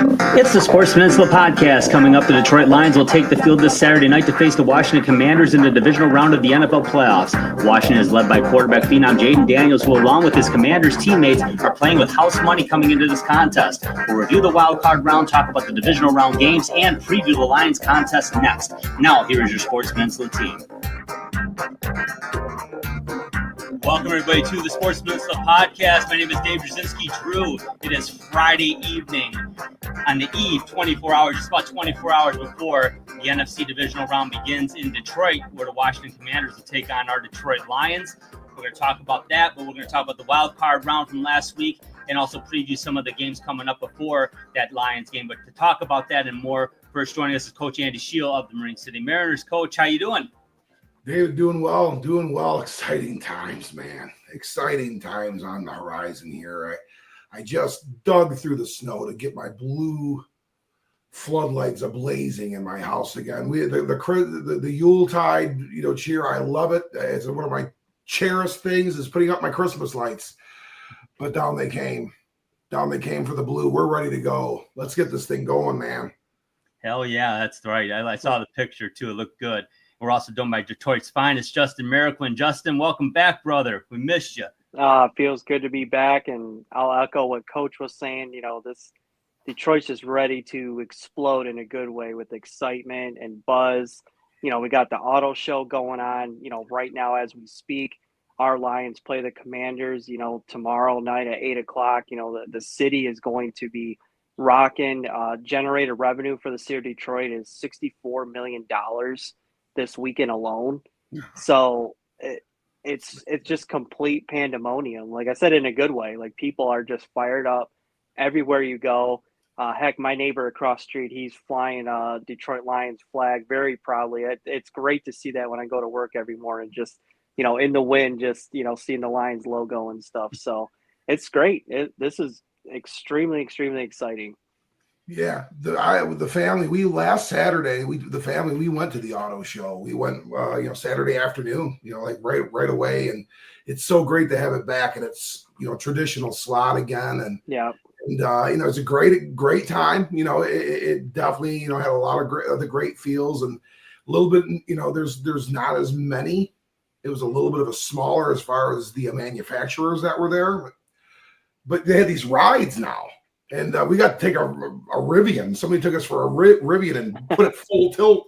It's the Sports Peninsula podcast. Coming up, the Detroit Lions will take the field this Saturday night to face the Washington Commanders in the Divisional Round of the NFL playoffs. Washington is led by quarterback phenom Jayden Daniels, who along with his Commanders teammates are playing with house money coming into this contest. We'll review the wild card round, talk about the Divisional Round games, and preview the Lions contest next. Now, here is your Sports Peninsula team. Welcome, everybody, to the Sports Peninsula podcast. My name is Dave Brzezinski. Drew, it is Friday evening on the eve, 24 hours, just about 24 hours before the NFC Divisional Round begins in Detroit, where the Washington Commanders will take on our Detroit Lions. We're going to talk about that, but we're going to talk about the wild card round from last week and also preview some of the games coming up before that Lions game. But to talk about that and more, first joining us is Coach Andy Scheel of the Marine City Mariners. Coach, how you doing? Dave, doing well. Exciting times, man. Exciting times on the horizon here. I just dug through the snow to get my blue floodlights ablazing in my house again. We the Yuletide, cheer. I love it. It's one of my cherished things is putting up my Christmas lights. But down they came for the blue. We're ready to go. Let's get this thing going, man. Hell yeah, that's right. I saw the picture too. It looked good. We're also done by Detroit's finest, Justin Merriquin. Justin, welcome back, brother. We missed you. Feels good to be back, and I'll echo what Coach was saying. This Detroit's just ready to explode in a good way with excitement and buzz. We got the auto show going on. Right now as we speak, our Lions play the Commanders. Tomorrow night at 8:00. The city is going to be rocking. Generated revenue for the city of Detroit is $64 million. This weekend alone. So it's just complete pandemonium. Like I said, in a good way. Like people are just fired up everywhere you go. Heck, my neighbor across the street, he's flying Detroit Lions flag very proudly. It's great to see that when I go to work every morning, just, in the wind, just, seeing the Lions logo and stuff. So it's great. This is extremely, extremely exciting. Yeah, the family. We last Saturday. The family. We went to the auto show. We went, Saturday afternoon. Like right away, and it's so great to have it back. And it's traditional slot again, and it's a great time. It definitely had a lot of the great feels and a little bit. There's not as many. It was a little bit of a smaller as far as the manufacturers that were there, but they had these rides now. And we got to take a Rivian. Somebody took us for a Rivian and put it full tilt.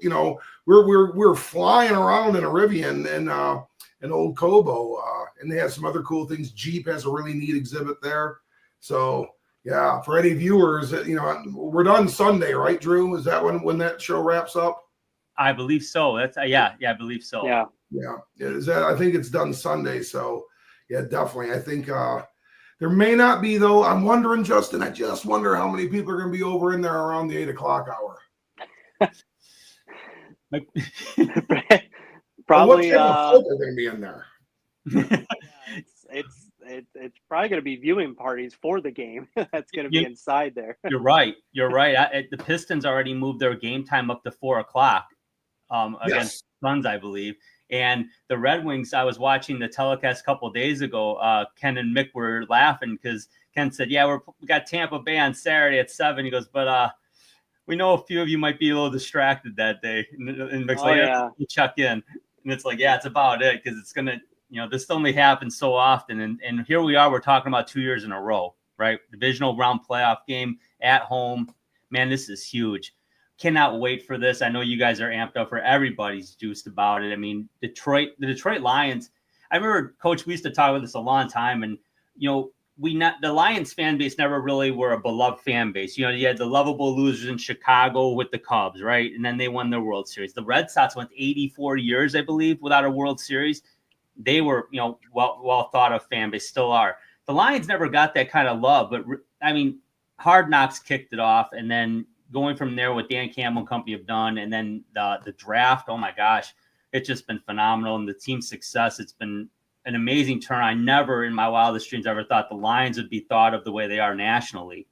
We're flying around in a Rivian and an old Kobo. And they have some other cool things. Jeep has a really neat exhibit there. So yeah, for any viewers, we're done Sunday, right, Drew? Is that when that show wraps up? I believe so. That's I believe so. Yeah. I think it's done Sunday. So yeah, definitely. I think. There may not be, though. I'm wondering, Justin, I just wonder how many people are going to be over in there around the 8:00 hour. Probably. What are going to be in there? It's probably going to be viewing parties for the game. That's going to be inside there. You're right. The Pistons already moved their game time up to 4:00 against Suns, I believe. And the Red Wings, I was watching the telecast a couple of days ago. Ken and Mick were laughing because Ken said, "Yeah, we got Tampa Bay on Saturday at 7." He goes, "But we know a few of you might be a little distracted that day." And Mick's "You check in," and it's like, "Yeah, it's about it because it's gonna, this only happens so often." And here we are, we're talking about 2 years in a row, right? Divisional round playoff game at home. Man, this is huge. Cannot wait for this. I know you guys are amped up for everybody's juiced about it. I mean, the Detroit Lions. I remember, Coach, we used to talk about this a long time, and the Lions fan base never really were a beloved fan base. You had the lovable losers in Chicago with the Cubs, right? And then they won their World Series. The Red Sox went 84 years, I believe, without a World Series. They were, well thought of fan base, still are. The Lions never got that kind of love, but I mean, Hard Knocks kicked it off, and then going from there, what Dan Campbell and company have done, and then the draft, oh my gosh, it's just been phenomenal. And the team's success, it's been an amazing turn. I never in my wildest dreams ever thought the Lions would be thought of the way they are nationally.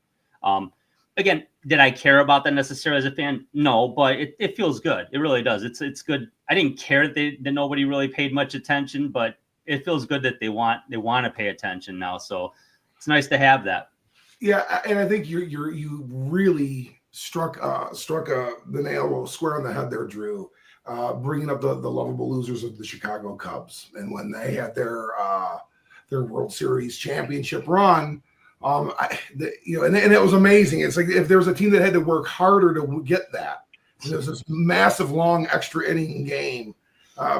Again, did I care about that necessarily as a fan? No, but it feels good. It really does. It's good. I didn't care that nobody really paid much attention, but it feels good that they want to pay attention now. So it's nice to have that. Yeah, and I think you really struck the nail square on the head there, Drew. Bringing up the lovable losers of the Chicago Cubs, and when they had their World Series championship run, and it was amazing. It's like if there was a team that had to work harder to get that, there was this massive long extra inning game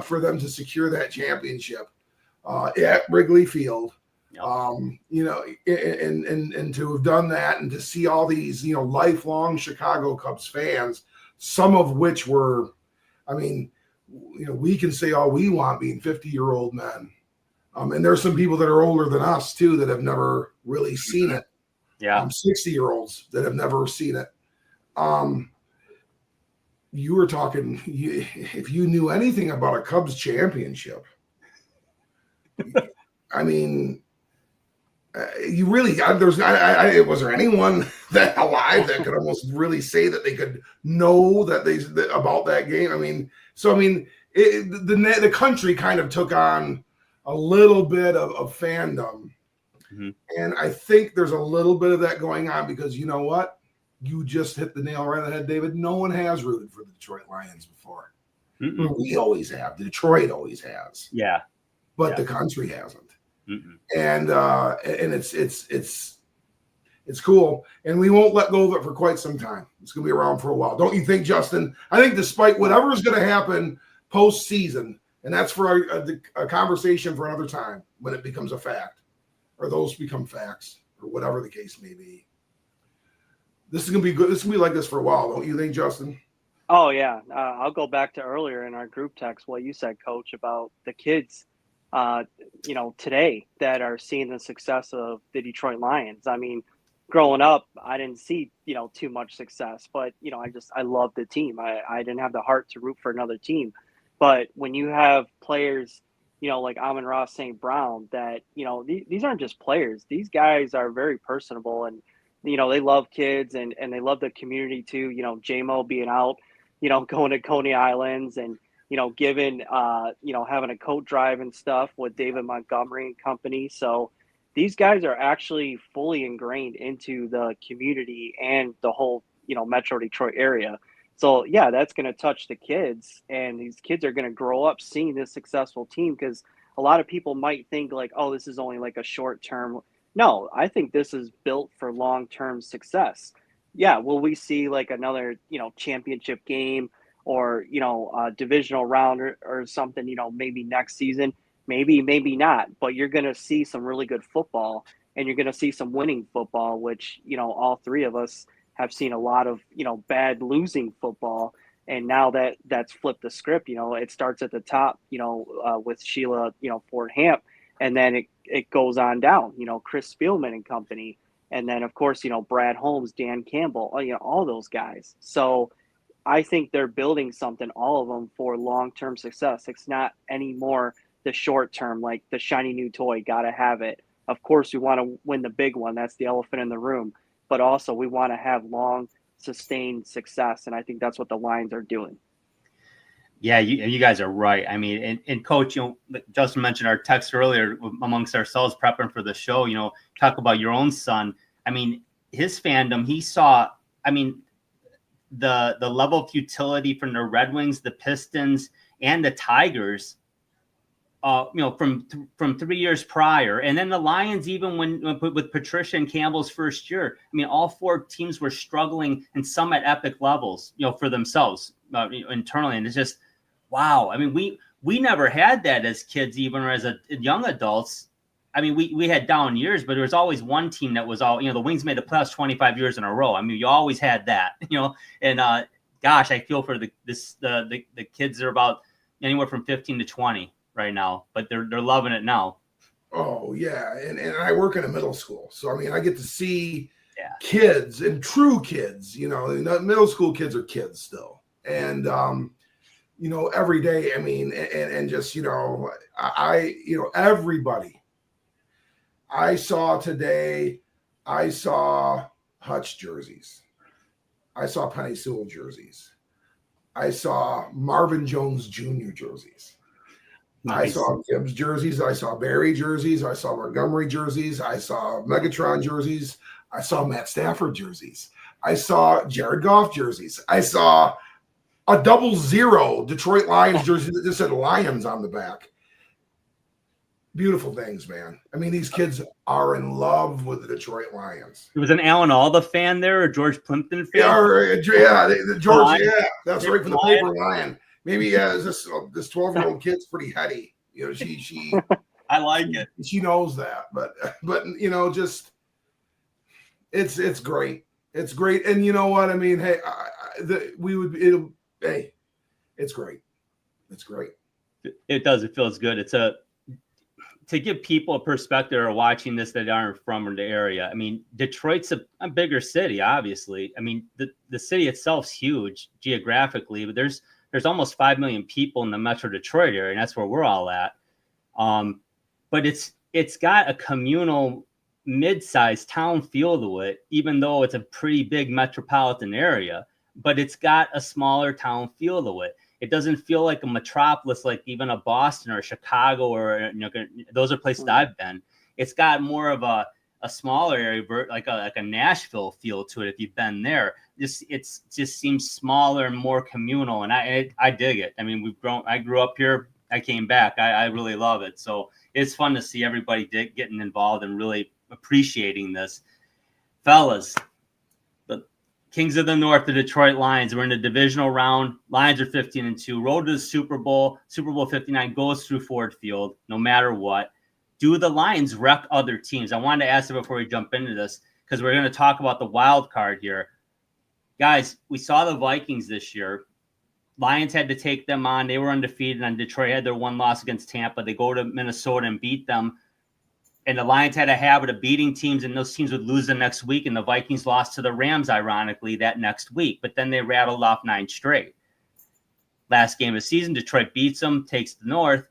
for them to secure that championship at Wrigley Field. Yep. And to have done that and to see all these, lifelong Chicago Cubs fans, some of which were, we can say all we want being 50-year-old men. And there's some people that are older than us too that have never really seen it. Yeah. 60-year-olds that have never seen it. You were talking, if you knew anything about a Cubs championship, you really, was there anyone that alive that could almost really say that they could know about that game? The country kind of took on a little bit of fandom. Mm-hmm. And I think there's a little bit of that going on because you know what? You just hit the nail right on the head, David. No one has rooted for the Detroit Lions before. We always have. Detroit always has. Yeah. But the country hasn't. Mm-mm. And it's cool, and we won't let go of it for quite some time. It's gonna be around for a while, don't you think, Justin? I think despite whatever is going to happen postseason, and that's for a conversation for another time when it becomes a fact, or those become facts, or whatever the case may be. This is gonna be good. This is gonna be like this for a while, don't you think, Justin? Oh yeah, I'll go back to earlier in our group text what you said, Coach, about the kids. Today that are seeing the success of the Detroit Lions. Growing up, I didn't see, too much success, but, I love the team. I didn't have the heart to root for another team. But when you have players, like Amon-Ra St. Brown, that, these aren't just players. These guys are very personable and, they love kids and they love the community too. J-Mo being out, going to Coney Islands and, given, having a coat drive and stuff with David Montgomery and company. So these guys are actually fully ingrained into the community and the whole, Metro Detroit area. So, yeah, that's going to touch the kids. And these kids are going to grow up seeing this successful team because a lot of people might think like, oh, this is only like a short term. No, I think this is built for long-term success. Yeah, will we see like another, championship game or, divisional round or something, maybe next season, maybe not, but you're going to see some really good football and you're going to see some winning football, which, all three of us have seen a lot of, bad losing football. And now that's flipped the script, it starts at the top, with Sheila, Ford Hamp, and then it goes on down, Chris Spielman and company. And then of course, Brad Holmes, Dan Campbell, all those guys. So I think they're building something, all of them, for long-term success. It's not anymore the short term, like the shiny new toy, got to have it. Of course, we want to win the big one. That's the elephant in the room. But also we want to have long, sustained success. And I think that's what the Lions are doing. Yeah, you guys are right. And Coach, Justin mentioned our text earlier amongst ourselves prepping for the show, talk about your own son. His fandom, he saw, the level of futility from the Red Wings, the Pistons, and the Tigers, from 3 years prior. And then the Lions, even when with Patricia and Campbell's first year, all four teams were struggling and some at epic levels, for themselves internally. And it's just, wow. We never had that as kids, even as young adults. We had down years, but there was always one team that was all, the Wings made the playoffs 25 years in a row. You always had that, and gosh, I feel for the kids that are about anywhere from 15 to 20 right now, but they're loving it now. Oh yeah. And I work in a middle school. So, I get to see kids and true kids, middle school kids are kids still. And, every day, and just, everybody. I saw today, I saw Hutch jerseys. I saw Penny Sewell jerseys. I saw Marvin Jones Jr. jerseys. Nice. I saw Gibbs jerseys. I saw Barry jerseys. I saw Montgomery jerseys. I saw Megatron jerseys. I saw Matt Stafford jerseys. I saw Jared Goff jerseys. I saw a 00 Detroit Lions jersey that just said Lions on the back. Beautiful things, man. I mean, these kids are in love with the Detroit Lions. There was an Alan Alda fan there, or George Plimpton fan. The George, that's right from the Paper Lion. Maybe this 12-year-old kid's pretty heady. You know, she I like it. She knows that, but you know, just it's great. It's great, and you know what I mean. Hey, it's great. It's great. It does. It feels good. It's to give people a perspective or watching this that aren't from the area. I mean, Detroit's a bigger city, obviously. I mean, the city itself's huge geographically, but there's almost 5 million people in the Metro Detroit area, and that's where we're all at. But it's got a communal, mid-sized town feel to it, even though it's a pretty big metropolitan area. But it's got a smaller town feel to it. It doesn't feel like a metropolis, like even a Boston or a Chicago, or those are places I've been. It's got more of a smaller area, like a Nashville feel to it. If you've been there, it just seems smaller and more communal, and I dig it. I mean, I grew up here. I came back. I really love it. So it's fun to see everybody getting involved and really appreciating this, fellas. Kings of the North, the Detroit Lions. We're in the divisional round. Lions are 15-2. Road to the Super Bowl. Super Bowl 59 goes through Ford Field, no matter what. Do the Lions wreck other teams? I wanted to ask it before we jump into this, because we're going to talk about the wild card here. Guys, we saw the Vikings this year. Lions had to take them on. They were undefeated, and Detroit had their one loss against Tampa. They go to Minnesota and beat them. And the Lions had a habit of beating teams, and those teams would lose the next week. And the Vikings lost to the Rams, ironically, that next week. But then they rattled off 9 straight. Last game of the season, Detroit beats them, takes the North.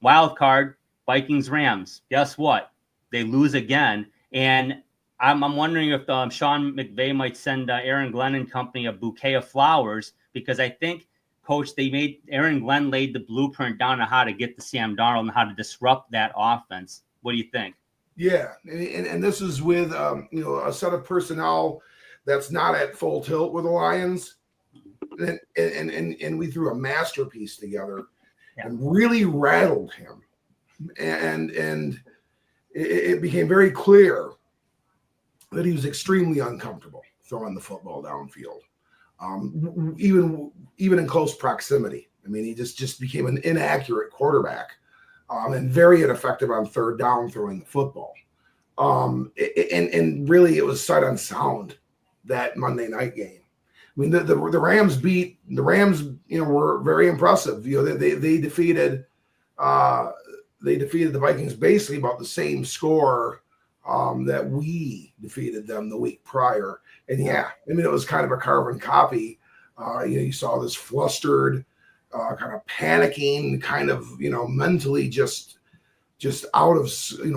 Wild card, Vikings-Rams. Guess what? They lose again. And I'm wondering if Sean McVay might send Aaron Glenn and company a bouquet of flowers, because I think, Coach, Aaron Glenn laid the blueprint down on how to get to Sam Darnold and how to disrupt that offense. What do you think? Yeah, and this is with a set of personnel that's not at full tilt with the Lions, and we threw a masterpiece together and really rattled him, and it became very clear that he was extremely uncomfortable throwing the football downfield, even in close proximity. I mean, he just became an inaccurate quarterback. And very ineffective on third down throwing the football. And really it was sight unsound, that Monday night game. I mean, the Rams were very impressive. They defeated the Vikings basically about the same score that we defeated them the week prior. And it was kind of a carbon copy. You saw this flustered, kind of panicking, kind of, mentally just out of,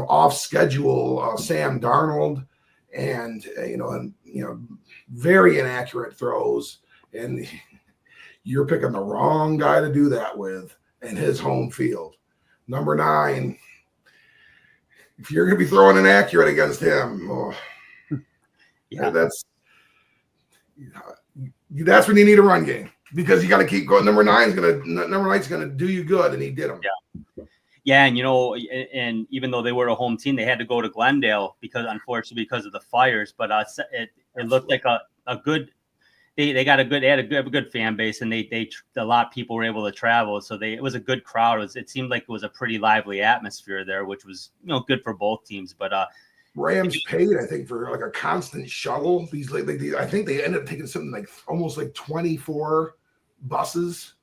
off schedule, Sam Darnold, and very inaccurate throws. And you're picking the wrong guy to do that with in his home field. Number 9, if you're going to be throwing inaccurate against him, that's when you need a run game. Because you got to keep going. Number 9's gonna do you good, and he did them. Yeah, and and even though they were a home team, they had to go to Glendale because of the fires. But it looked like a good. They had a good fan base, and a lot of people were able to travel, so it was a good crowd. It seemed like it was a pretty lively atmosphere there, which was good for both teams. But Rams paid, I think, for like a constant shuttle. I think they ended up taking something like almost like 24 buses.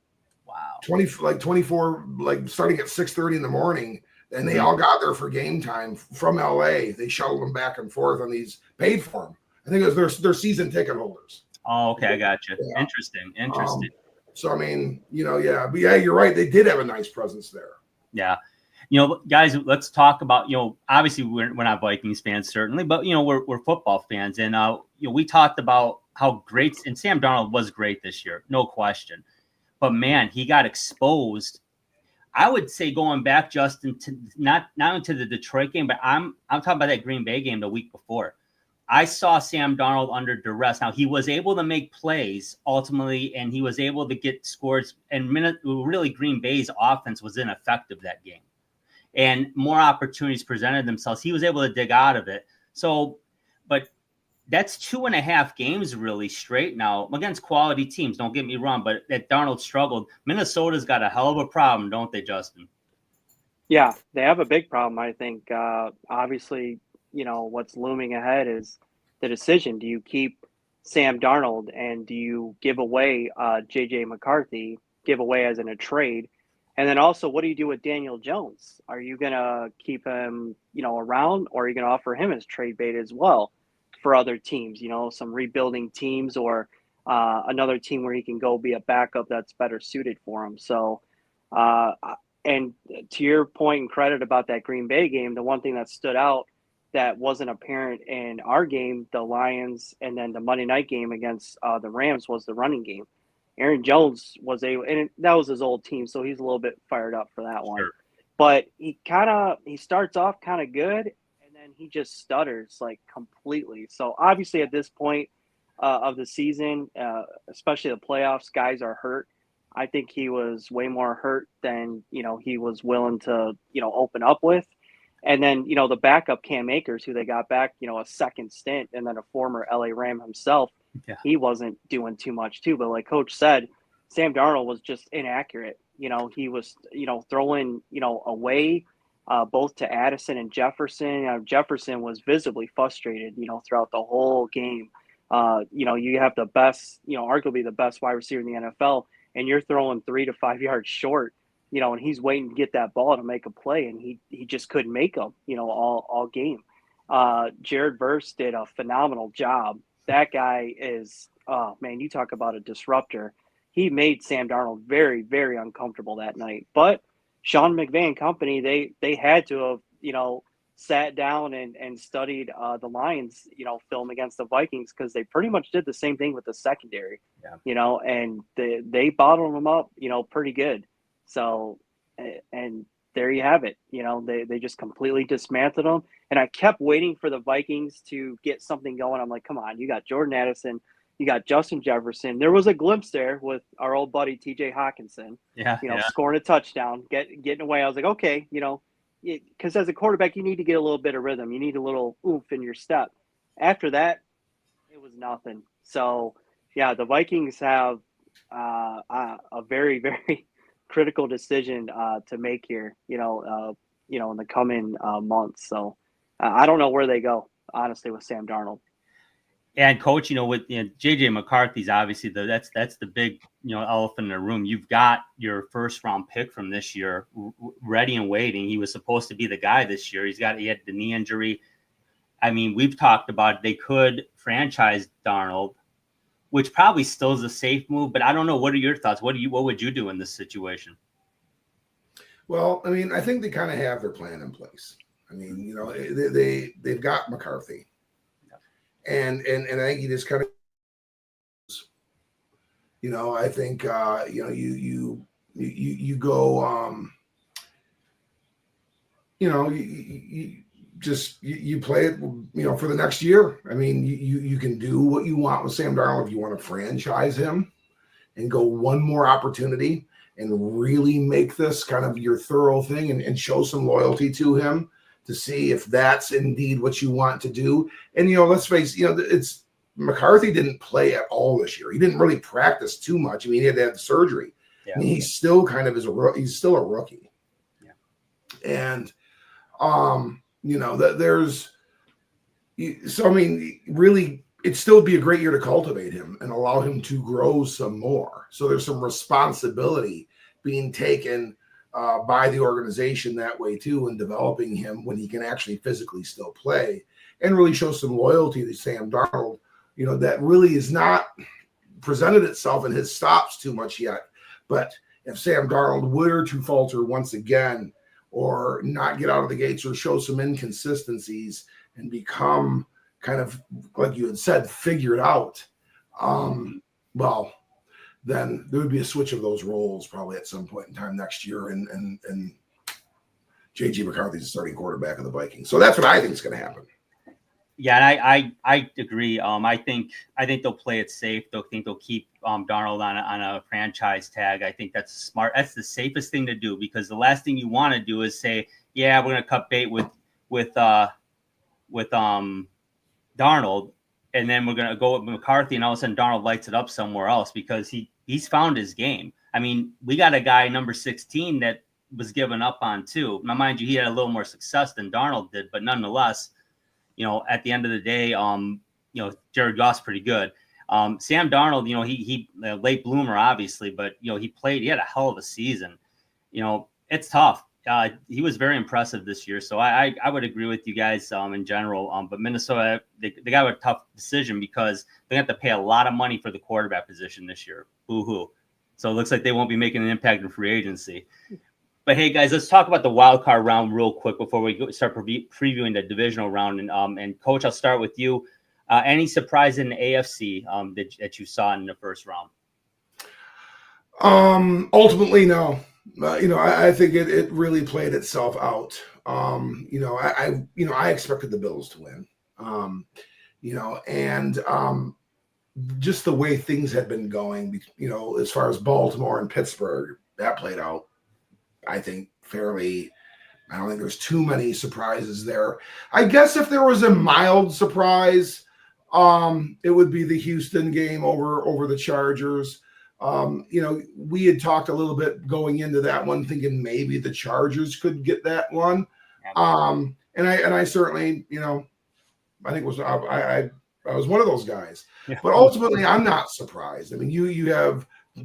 Wow. 24, like starting at 6:30 in the morning, and they all got there for game time from LA. They shuttled them back and forth on these, paid for them. I think it was their season ticket holders. Oh, okay, I got you. Yeah. Interesting. So I mean, but you're right. They did have a nice presence there. Yeah. Guys, let's talk about, obviously we're not Vikings fans, certainly, but, we're football fans. And, we talked about how great, and Sam Darnold was great this year, no question. But, man, he got exposed. I would say going back, Justin, to not only to the Detroit game, but I'm talking about that Green Bay game the week before. I saw Sam Darnold under duress. Now, he was able to make plays ultimately, and he was able to get scores. And really, Green Bay's offense was ineffective that game. And more opportunities presented themselves. He was able to dig out of it. So, but that's 2.5 games really straight now against quality teams. Don't get me wrong, but that Darnold struggled. Minnesota's got a hell of a problem, don't they, Justin? Yeah, they have a big problem, I think. Obviously, what's looming ahead is the decision. Do you keep Sam Darnold and do you give away J.J. McCarthy, give away as in a trade? And then also, what do you do with Daniel Jones? Are you going to keep him, around, or are you going to offer him as trade bait as well for other teams, some rebuilding teams, or another team where he can go be a backup that's better suited for him? So, and to your point and credit about that Green Bay game, the one thing that stood out that wasn't apparent in our game, the Lions, and then the Monday night game against the Rams, was the running game. Aaron Jones was and that was his old team, so he's a little bit fired up for that one. Sure. But he starts off kind of good, and then he just stutters like completely. So obviously at this point of the season, especially the playoffs, guys are hurt. I think he was way more hurt than, he was willing to, open up with. And then, the backup Cam Akers, who they got back, a second stint, and then a former LA Ram himself, He wasn't doing too much too. But like Coach said, Sam Darnold was just inaccurate. He was, throwing, away both to Addison and Jefferson. Jefferson was visibly frustrated, throughout the whole game. You have the best, arguably the best wide receiver in the NFL, and you're throwing 3 to 5 yards short, and he's waiting to get that ball to make a play, and he just couldn't make them, all game. Jared Verse did a phenomenal job. That guy is, oh man, you talk about a disruptor. He made Sam Darnold very, very uncomfortable that night. But Sean McVay and company, they had to have, sat down and studied the Lions, film against the Vikings, because they pretty much did the same thing with the secondary, and they bottled them up, pretty good. So, and there you have it. They just completely dismantled them. And I kept waiting for the Vikings to get something going. I'm like, come on, you got Jordan Addison, you got Justin Jefferson. There was a glimpse there with our old buddy TJ Hawkinson, scoring a touchdown, getting away. I was like, okay, because as a quarterback, you need to get a little bit of rhythm. You need a little oomph in your step. After that, it was nothing. So, yeah, the Vikings have a very, very critical decision to make here, in the coming months. So I don't know where they go, honestly, with Sam Darnold. And Coach, with JJ McCarthy's obviously that's the big elephant in the room. You've got your first round pick from this year ready and waiting. He was supposed to be the guy this year. He had the knee injury. I mean, we've talked about they could franchise Darnold, which probably still is a safe move. But I don't know. What are your thoughts? What would you do in this situation? Well, I mean, I think they kind of have their plan in place. I mean, they've got McCarthy. And I think he just kind of, I think, you go, you play it, for the next year. I mean, you can do what you want with Sam Darnold if you want to franchise him and go one more opportunity and really make this kind of your thorough thing and show some loyalty to him, to see if that's indeed what you want to do. And, let's face it, it's McCarthy didn't play at all this year. He didn't really practice too much. I mean, he had to have surgery. Yeah. I mean, he's still kind of he's still a rookie. Yeah. And, so, I mean, really, it'd still be a great year to cultivate him and allow him to grow some more. So there's some responsibility being taken by the organization that way too, in developing him when he can actually physically still play, and really show some loyalty to Sam Darnold, that really is not presented itself in his stops too much yet. But if Sam Darnold were to falter once again, or not get out of the gates, or show some inconsistencies and become kind of, like you had said, figured out, well, then there would be a switch of those roles probably at some point in time next year, and J.J. McCarthy's the starting quarterback of the Vikings. So that's what I think is going to happen. Yeah, and I agree. I think they'll play it safe. They'll keep Darnold on a franchise tag. I think that's smart. That's the safest thing to do, because the last thing you want to do is say, yeah, we're going to cut bait with Darnold, and then we're going to go with McCarthy, and all of a sudden Darnold lights it up somewhere else, because he's found his game. I mean, we got a guy number 16 that was given up on too. Now, mind you, he had a little more success than Darnold did, but nonetheless, at the end of the day, Jared Goff's pretty good. Sam Darnold, he late bloomer, obviously, but he had a hell of a season. It's tough. He was very impressive this year, so I would agree with you guys in general. But Minnesota, they got a tough decision, because they have to pay a lot of money for the quarterback position this year. Boo-hoo. So it looks like they won't be making an impact in free agency. But hey, guys, let's talk about the wild card round real quick before we start previewing the divisional round. And Coach, I'll start with you. Any surprise in the AFC that you saw in the first round? Ultimately, no. I think it really played itself out. I expected the Bills to win. And just the way things had been going, as far as Baltimore and Pittsburgh, that played out, I think, fairly. I don't think there's too many surprises there. I guess if there was a mild surprise, it would be the Houston game over the Chargers. We had talked a little bit going into that one, thinking maybe the Chargers could get that one. And I certainly, I think I was one of those guys. Yeah. But ultimately, I'm not surprised. I mean, you have,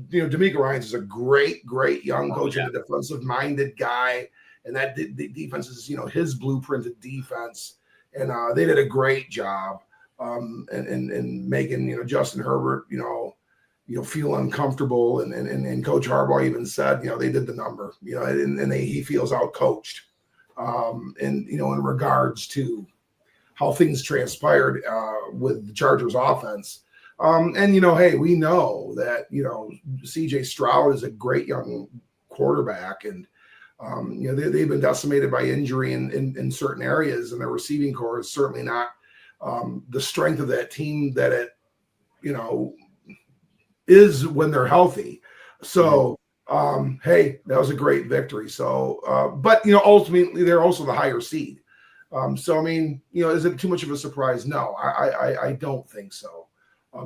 D'Amico Ryans is a great young coach, and a defensive-minded guy, and that defense is, his blueprinted defense, and they did a great job, and making, Justin Herbert, feel uncomfortable, and Coach Harbaugh even said, they did the number, and he feels outcoached, in regards to how things transpired with the Chargers offense. Hey, we know that, CJ Stroud is a great young quarterback, and, they've been decimated by injury in certain areas, and their receiving core is certainly not the strength of that team that it, is when they're healthy. So, hey, that was a great victory. So, but, ultimately they're also the higher seed. So, I mean, is it too much of a surprise? No, I don't think so.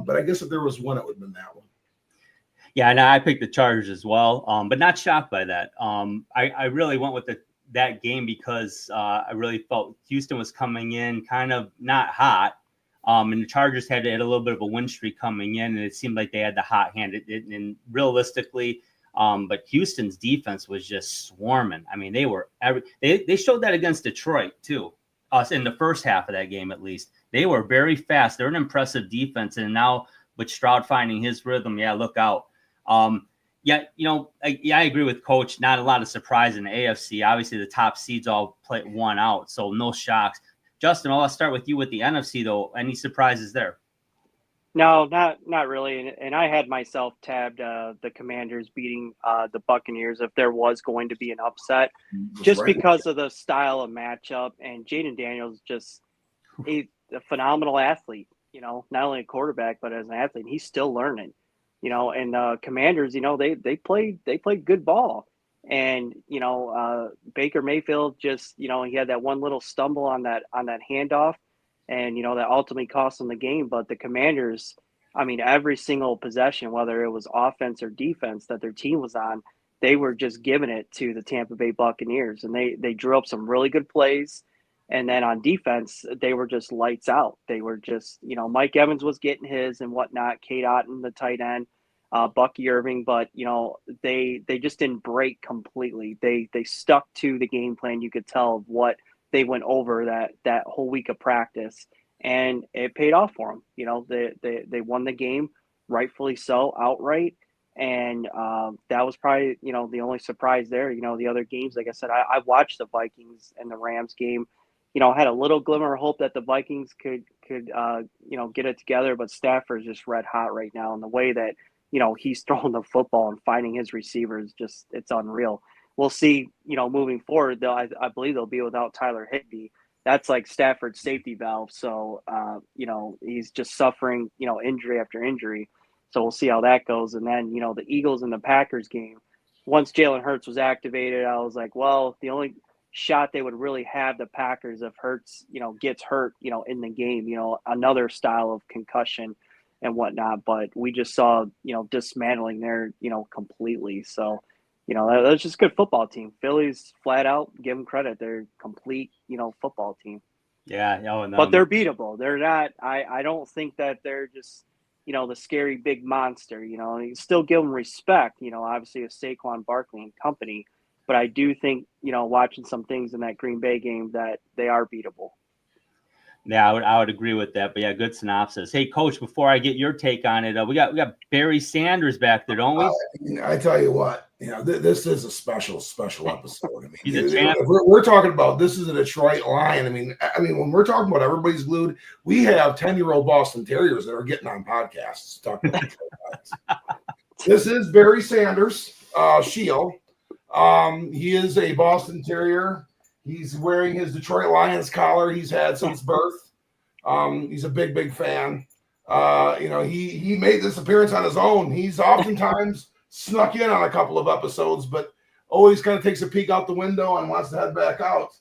But I guess if there was one, it would have been that one. Yeah, and I picked the Chargers as well, but not shocked by that. I really went with that game because I really felt Houston was coming in kind of not hot, and the Chargers had a little bit of a win streak coming in, and it seemed like they had the hot hand. And realistically, but Houston's defense was just swarming. I mean, they showed that against Detroit too. In the first half of that game, at least, they were very fast. They're an impressive defense, and now with Stroud finding his rhythm, look out. I agree with Coach. Not a lot of surprise in the AFC. Obviously, the top seeds all play one out, so no shocks. Justin, I'll start with you with the NFC, though. Any surprises there? No, not really. And I had myself tabbed the Commanders beating the Buccaneers if there was going to be an upset, just because of the style of matchup. And Jayden Daniels just a phenomenal athlete. Not only a quarterback but as an athlete, he's still learning. And Commanders, they played good ball. And Baker Mayfield just he had that one little stumble on that handoff. And, that ultimately cost them the game. But the Commanders, I mean, every single possession, whether it was offense or defense that their team was on, they were just giving it to the Tampa Bay Buccaneers. And they drew up some really good plays. And then on defense, they were just lights out. They were just, Mike Evans was getting his and whatnot, Kate Otten, the tight end, Bucky Irving. But, they just didn't break completely. They stuck to the game plan. You could tell of what they went over that whole week of practice, and it paid off for them. They won the game, rightfully so, outright. And that was probably, the only surprise there. The other games, like I said, I watched the Vikings and the Rams game, had a little glimmer of hope that the Vikings could get it together, but Stafford's just red hot right now. And the way that, he's throwing the football and finding his receivers, it's unreal. We'll see, moving forward, though, I believe they'll be without Tyler Higbee. that's like Stafford's safety valve. So, he's just suffering, injury after injury. So we'll see how that goes. And then, the Eagles and the Packers game, once Jalen Hurts was activated, I was like, well, the only shot they would really have the Packers if Hurts, gets hurt, in the game, another style of concussion and whatnot. But we just saw, dismantling there, completely. So, that's just a good football team. Philly's flat out, give them credit. They're a complete, football team. Yeah. No, But they're beatable. They're not, I don't think that they're just, the scary big monster, you still give them respect, obviously with Saquon Barkley and company. But I do think, watching some things in that Green Bay game that they are beatable. Yeah, I would agree with that. But yeah, good synopsis. Hey, Coach, before I get your take on it, we got Barry Sanders back there, don't we? I tell you what, this is a special episode. I mean, He's a champ. We're talking about this is a Detroit Lion. I mean, when we're talking about everybody's glued, we have 10-year-old Boston Terriers that are getting on podcasts talking about Detroit Lions. This is Barry Sanders, Shield. He is a Boston Terrier. He's wearing his Detroit Lions collar he's had since birth. He's a big fan. He made this appearance on his own. He's oftentimes snuck in on a couple of episodes, but always kind of takes a peek out the window and wants to head back out.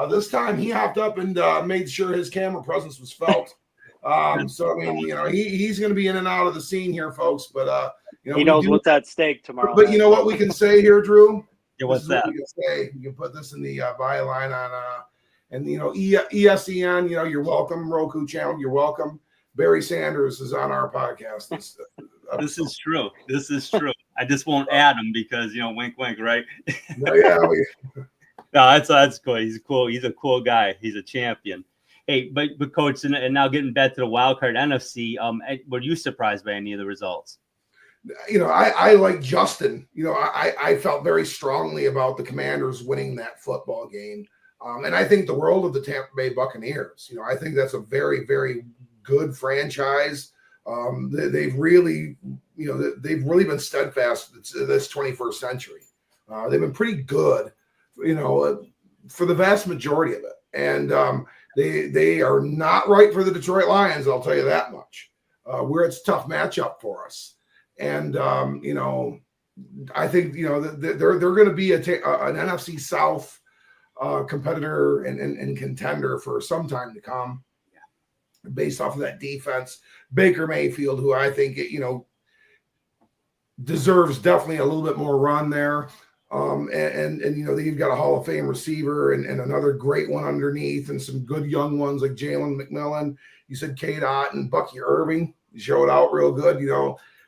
This time he hopped up and made sure his camera presence was felt. So, I mean, he's going to be in and out of the scene here, folks. But, he knows what's at stake tomorrow. But you know what we can say here, Drew? Yeah, what's that? What we can say. You can put this in the byline on, and ESEN. You're welcome. Roku channel, you're welcome. Barry Sanders is on our podcast. This is true. This is true. I just won't add him because wink, wink, right? No, that's cool. He's cool. He's a cool guy. He's a champion. Hey, but Coach, and now getting back to the wild card NFC, were you surprised by any of the results? I like Justin. I felt very strongly about the Commanders winning that football game. And I think the world of the Tampa Bay Buccaneers. I think that's a very, very good franchise. They've really been steadfast this 21st century. They've been pretty good, for the vast majority of it. And they are not right for the Detroit Lions. I'll tell you that much. Where it's a tough matchup for us. And, I think, they're going to be an NFC South competitor and contender for some time to come based off of that defense. Baker Mayfield, who I think, deserves definitely a little bit more run there. And you've got a Hall of Fame receiver and another great one underneath and some good young ones like Jalen McMillan. You said K-Dot and Bucky Irving showed out real good,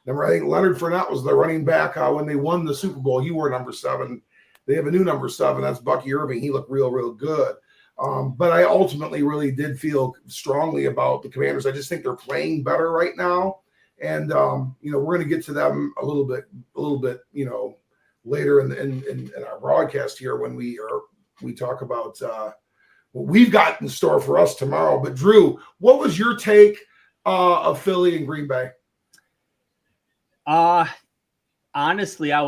Remember, I think Leonard Fournette was the running back when they won the Super Bowl. He wore number 7. They have a new number 7. That's Bucky Irving. He looked real good. But I ultimately really did feel strongly about the Commanders. I just think they're playing better right now. And, we're going to get to them a little bit, later in our broadcast here when we talk about what we've got in store for us tomorrow. But Drew, what was your take of Philly and Green Bay? Honestly, I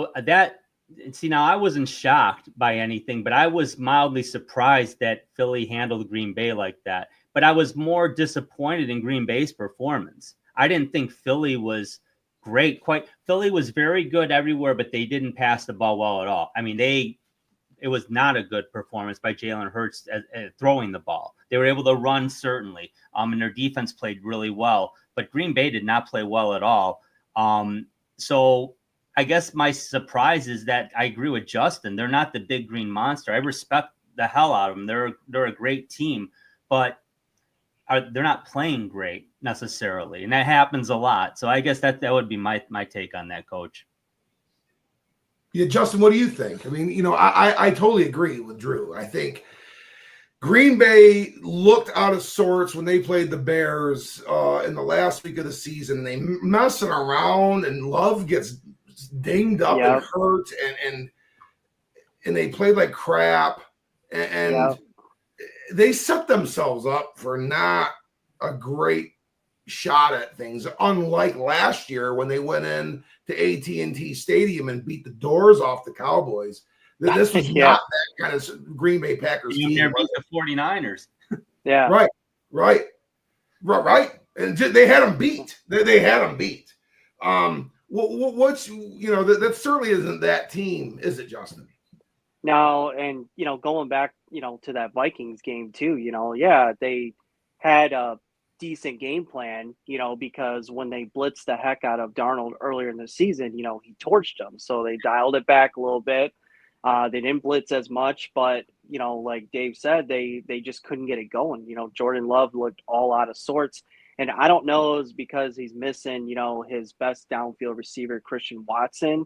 wasn't shocked by anything, but I was mildly surprised that Philly handled Green Bay like that. But I was more disappointed in Green Bay's performance. I didn't think Philly was great. Philly was very good everywhere, but they didn't pass the ball well at all. I mean, it was not a good performance by Jalen Hurts at throwing the ball. They were able to run, certainly, and their defense played really well. But Green Bay did not play well at all. So I guess my surprise is that I agree with Justin. They're not the big green monster. I respect the hell out of them. They're a great team, but they're not playing great necessarily. And that happens a lot. So I guess that would be my take on that, Coach. Yeah, Justin, what do you think? I mean, I totally agree with Drew. I think Green Bay looked out of sorts when they played the Bears in the last week of the season. They messing around, and Love gets dinged up and hurt, and they played like crap, and they set themselves up for not a great shot at things. Unlike last year when they went in to AT&T Stadium and beat the doors off the Cowboys. This was not that kind of Green Bay Packers team. You never beat the 49ers. Yeah. Right. And they had them beat. They had them beat. What's that certainly isn't that team, is it, Justin? Now, and going back, to that Vikings game too, yeah, they had a decent game plan, because when they blitzed the heck out of Darnold earlier in the season, he torched them. So they dialed it back a little bit. They didn't blitz as much, but like Dave said, they just couldn't get it going. Jordan Love looked all out of sorts. And I don't know if it's because he's missing, his best downfield receiver, Christian Watson.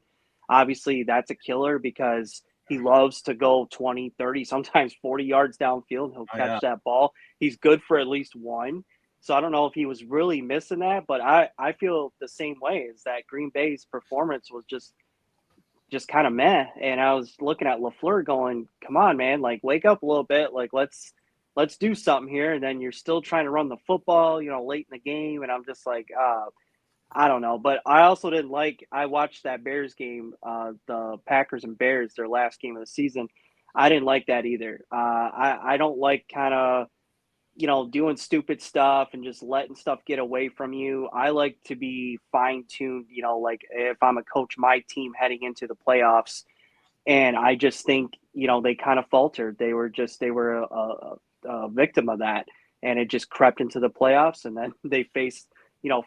Obviously, that's a killer because he loves to go 20, 30, sometimes 40 yards downfield. He'll catch that ball. He's good for at least one. So I don't know if he was really missing that, but I feel the same way, is that Green Bay's performance was just kind of meh. And I was looking at LaFleur going, come on, man, like wake up a little bit. Like let's do something here. And then you're still trying to run the football, late in the game. And I'm just like, I don't know, but I also didn't like. I watched that Bears game, the Packers and Bears, their last game of the season. I didn't like that either. I don't like kind of doing stupid stuff and just letting stuff get away from you. I like to be fine tuned. Like if I'm a coach, my team heading into the playoffs, and I just think they kind of faltered. They were a victim of that, and it just crept into the playoffs, and then they faced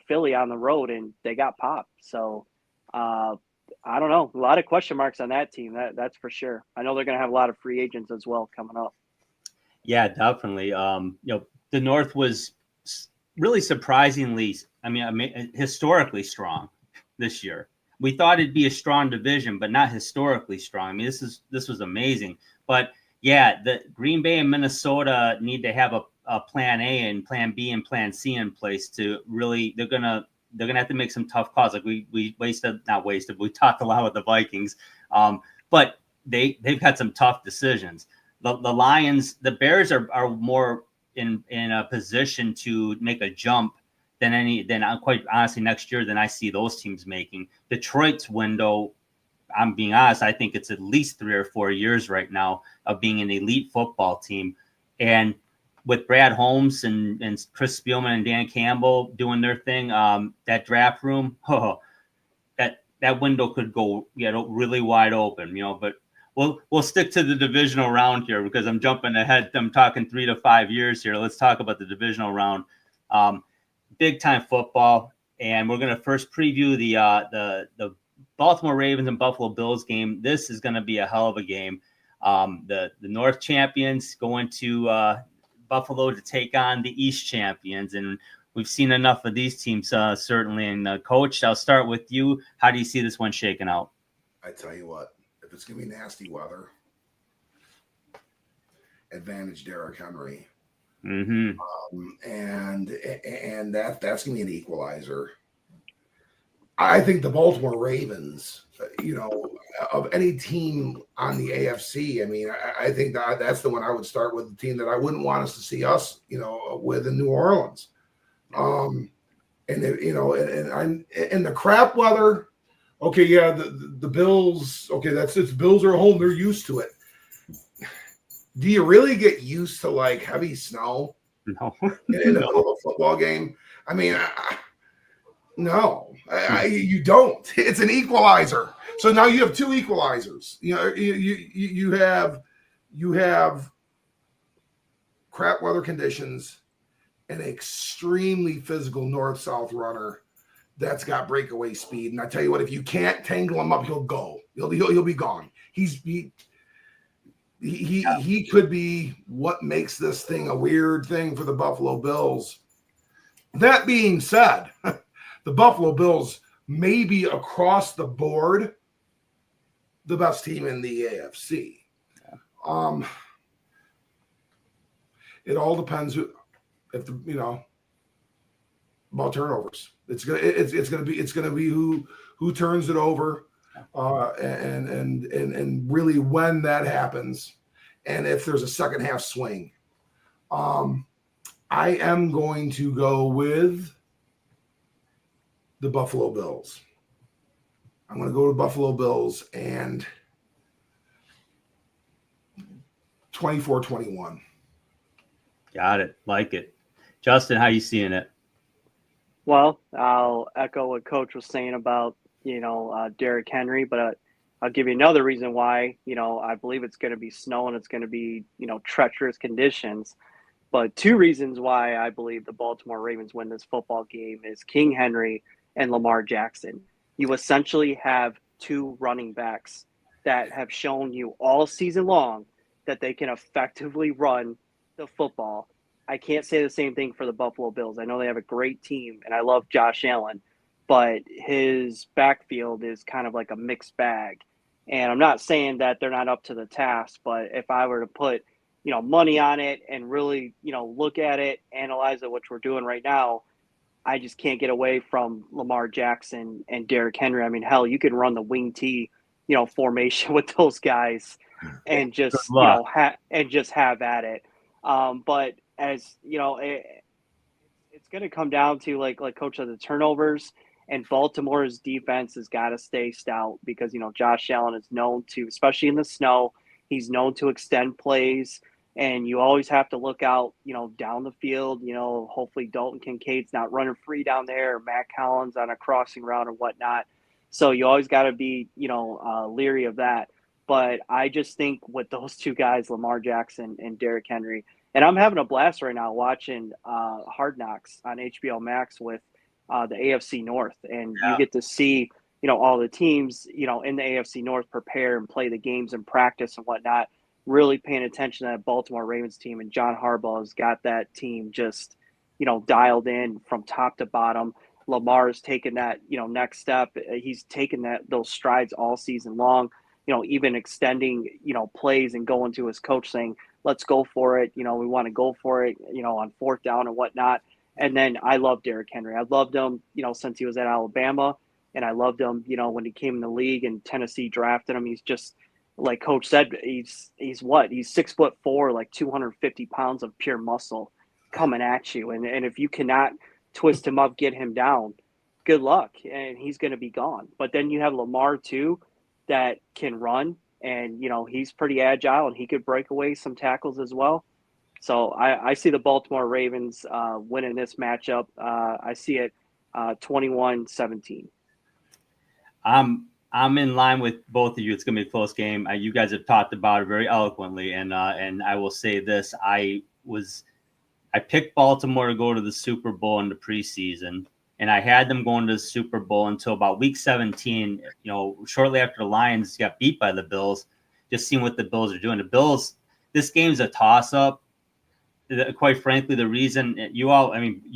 Philly on the road and they got popped. So I don't know. A lot of question marks on that team. That's for sure. I know they're going to have a lot of free agents as well coming up. Yeah, definitely. The North was really surprisingly, historically strong this year. We thought it'd be a strong division, but not historically strong. I mean, this was amazing. But yeah, the Green Bay and Minnesota need to have a plan A and plan B and plan C in place to really. They're gonna have to make some tough calls. Like we talked a lot with the Vikings, but they've had some tough decisions. The Lions, the Bears are more in a position to make a jump than quite honestly next year than I see those teams making. Detroit's window, I'm being honest, I think it's at least 3 or 4 years right now of being an elite football team. And with Brad Holmes and Chris Spielman and Dan Campbell doing their thing, that draft room, that window could go really wide open, but we'll stick to the divisional round here because I'm jumping ahead. I'm talking 3 to 5 years here. Let's talk about the divisional round. Big time football, and we're going to first preview the Baltimore Ravens and Buffalo Bills game. This is going to be a hell of a game. The North champions going to Buffalo to take on the East champions, and we've seen enough of these teams certainly. And Coach, I'll start with you. How do you see this one shaking out? I tell you what, if it's going to be nasty weather, advantage Derrick Henry. Mm-hmm. And that's going to be an equalizer. I think the Baltimore Ravens, of any team on the AFC, I think that's the one I would start with, the team that I wouldn't want us to see us, with in New Orleans. And the crap weather. Okay, yeah, the Bills. Okay, that's it. The Bills are home; they're used to it. Do you really get used to like heavy snow? No. In the middle of a football game? No, you don't. It's an equalizer. So now you have two equalizers. You have crap weather conditions, an extremely physical north-south runner that's got breakaway speed. And I tell you what, if you can't tangle him up, he'll go. He'll be gone. He could be what makes this thing a weird thing for the Buffalo Bills. That being said, the Buffalo Bills may be across the board the best team in the AFC. It all depends about turnovers. It's gonna be who turns it over, and really when that happens, and if there's a second half swing. I am going to go with the Buffalo Bills. I'm going to go to Buffalo Bills and 24-21. Got it. Like it. Justin, how you seeing it? Well, I'll echo what Coach was saying about Derrick Henry, but I'll give you another reason why. I believe it's going to be snow and it's going to be treacherous conditions. But two reasons why I believe the Baltimore Ravens win this football game is King Henry and Lamar Jackson. You essentially have two running backs that have shown you all season long that they can effectively run the football. I can't say the same thing for the Buffalo Bills. I know they have a great team, and I love Josh Allen, but his backfield is kind of like a mixed bag. And I'm not saying that they're not up to the task, but if I were to put money on it and really, look at it, analyze it, which we're doing right now, I just can't get away from Lamar Jackson and Derrick Henry. I mean, hell, you can run the wing T, formation with those guys and Good just, luck. just have at it. But as it's going to come down to like Coach of the turnovers, and Baltimore's defense has got to stay stout because Josh Allen is known to, especially in the snow, he's known to extend plays, and you always have to look out, down the field. Hopefully Dalton Kincaid's not running free down there, or Matt Collins on a crossing route or whatnot. So you always got to be, leery of that. But I just think with those two guys, Lamar Jackson and Derrick Henry, and I'm having a blast right now watching Hard Knocks on HBO Max with the AFC North, and you get to see all the teams in the AFC North prepare and play the games and practice and whatnot. Really paying attention to that Baltimore Ravens team, and John Harbaugh has got that team just dialed in from top to bottom. Lamar has taken that next step. He's taken those strides all season long. Even extending plays and going to his coach saying, let's go for it. We want to go for it, on fourth down and whatnot. And then I love Derrick Henry. I loved him, since he was at Alabama. And I loved him, when he came in the league and Tennessee drafted him. He's just, like Coach said, he's what? He's 6'4", like 250 pounds of pure muscle coming at you. And if you cannot twist him up, get him down, good luck. And he's going to be gone. But then you have Lamar too, that can run. And, he's pretty agile and he could break away some tackles as well. So I see the Baltimore Ravens winning this matchup. I see it 21-17. I'm in line with both of you. It's going to be a close game. You guys have talked about it very eloquently, and I will say this: I picked Baltimore to go to the Super Bowl in the preseason, and I had them going to the Super Bowl until about week 17. Shortly after the Lions got beat by the Bills. Just seeing what the Bills are doing. The Bills. This game's a toss-up. Quite frankly, the reason you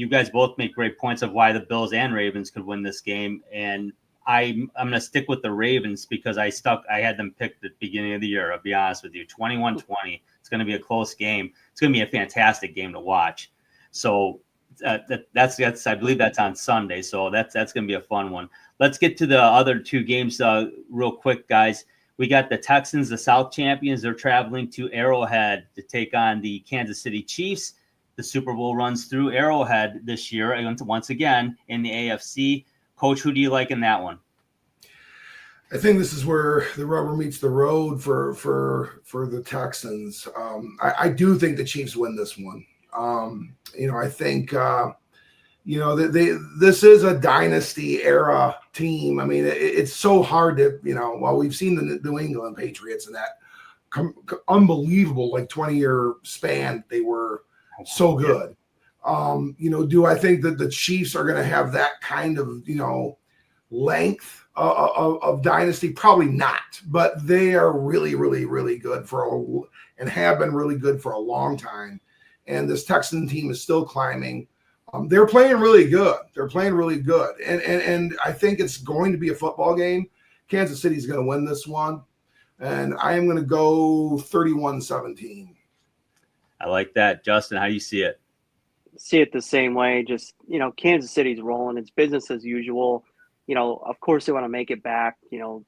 guys both make great points of why the Bills and Ravens could win this game, and I'm going to stick with the Ravens because I had them picked at the beginning of the year. I'll be honest with you, 21-20. It's going to be a close game. It's going to be a fantastic game to watch. So that's I believe that's on Sunday. So that's going to be a fun one. Let's get to the other two games real quick, guys. We got the Texans, the South champions. They're traveling to Arrowhead to take on the Kansas City Chiefs. The Super Bowl runs through Arrowhead this year, once again in the AFC. Coach, who do you like in that one? I think this is where the rubber meets the road for the Texans. I do think the Chiefs win this one. I think this is a dynasty era team. I mean, it's so hard to while we've seen the New England Patriots in that unbelievable 20-year span, they were so good. Do I think that the Chiefs are going to have that kind of, length of dynasty? Probably not, but they are really, really, really good and have been really good for a long time. And this Texan team is still climbing. They're playing really good. And I think it's going to be a football game. Kansas City is going to win this one. And I am going to go 31-17. I like that. Justin, how do you see it? See it the same way. Just, Kansas City's rolling. It's business as usual. Of course they want to make it back,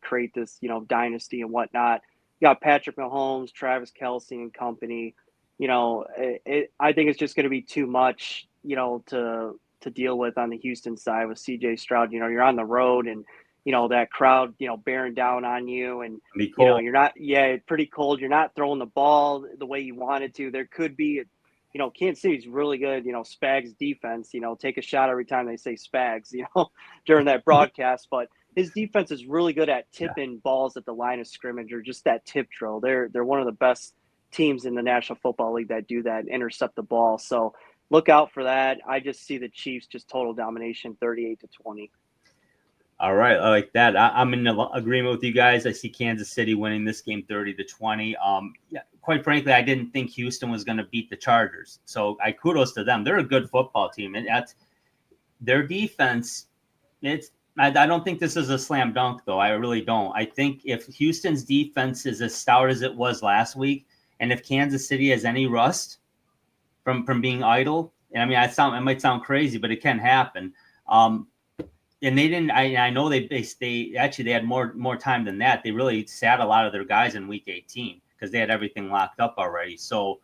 create this, dynasty and whatnot. You got Patrick Mahomes, Travis Kelce and company. I think it's just going to be too much, to deal with on the Houston side with CJ Stroud. You're on the road and, that crowd, bearing down on you and, you're not, pretty cold. You're not throwing the ball the way you wanted to. There could be Kansas City's really good, Spags defense, take a shot every time they say Spags, during that broadcast. But his defense is really good at tipping balls at the line of scrimmage or just that tip drill. They're one of the best teams in the National Football League that do that and intercept the ball. So look out for that. I just see the Chiefs just total domination, 38-20. All right, I like that. I'm in agreement with you guys. I see Kansas City winning this game 30-20. Quite frankly, I didn't think Houston was going to beat the Chargers. So kudos to them. They're a good football team, and that's their defense. I don't think this is a slam dunk, though. I really don't. I think if Houston's defense is as stout as it was last week, and if Kansas City has any rust from being idle, and I mean, it might sound crazy, but it can happen. And they didn't. I know they had more time than that. They really sat a lot of their guys in week 18 because they had everything locked up already. So,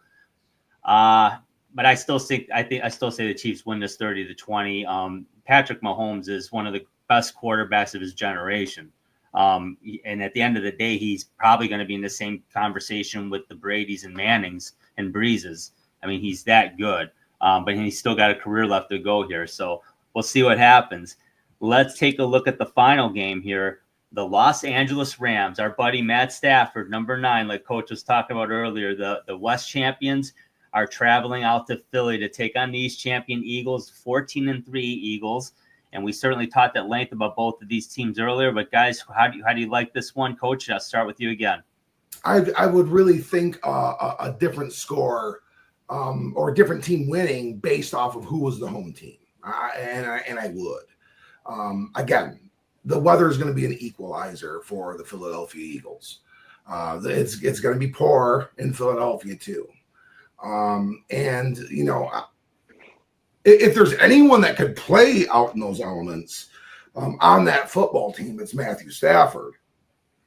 but I still say the Chiefs win this 30-20. Patrick Mahomes is one of the best quarterbacks of his generation. And at the end of the day, he's probably going to be in the same conversation with the Bradys and Mannings and Breezes. I mean, he's that good. But he's still got a career left to go here. So we'll see what happens. Let's take a look at the final game here. The Los Angeles Rams, our buddy Matt Stafford, number 9, like Coach was talking about earlier, the West champions are traveling out to Philly to take on the East champion Eagles, 14-3 Eagles. And we certainly talked at length about both of these teams earlier. But guys, how do you like this one, Coach? I'll start with you again. I would really think a different score or a different team winning based off of who was the home team, and I would. Again, the weather is going to be an equalizer for the Philadelphia Eagles. It's going to be poor in Philadelphia too. And if there's anyone that could play out in those elements on that football team, it's Matthew Stafford.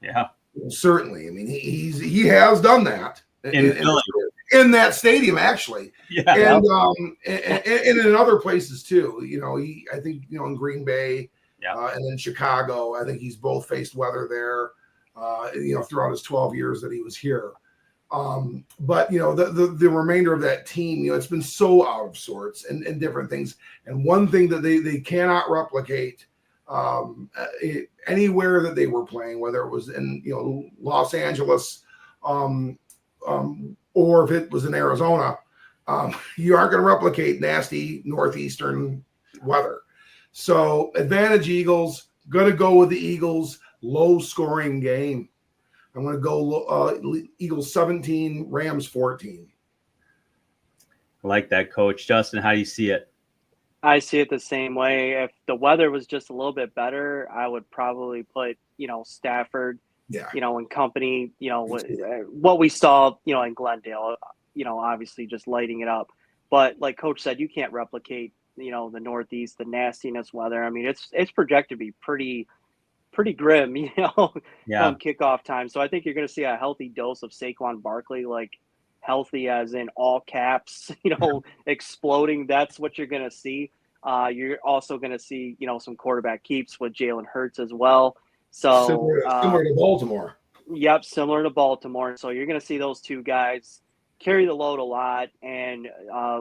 Yeah, certainly. I mean, he has done that in that stadium, actually. Yeah, and in other places too. I think in Green Bay, and then Chicago. I think he's both faced weather there. Throughout his 12 years that he was here. But the remainder of that team, it's been so out of sorts and different things. And one thing that they cannot replicate anywhere that they were playing, whether it was in Los Angeles, or if it was in Arizona, you aren't going to replicate nasty northeastern weather. So advantage Eagles. Going to go with the Eagles. Low scoring game. I'm going to go Eagles 17, Rams 14. I like that, Coach. Justin, how do you see it? I see it the same way. If the weather was just a little bit better, I would probably put, Stafford, and company, what we saw, in Glendale, obviously just lighting it up. But like Coach said, you can't replicate, the Northeast, the nastiness weather. I mean, it's projected to be pretty grim, come kickoff time. So I think you're going to see a healthy dose of Saquon Barkley, like healthy as in all caps, exploding. That's what you're going to see. You're also going to see, some quarterback keeps with Jalen Hurts as well. So similar to Baltimore. Yep, similar to Baltimore. So you're going to see those two guys carry the load a lot. And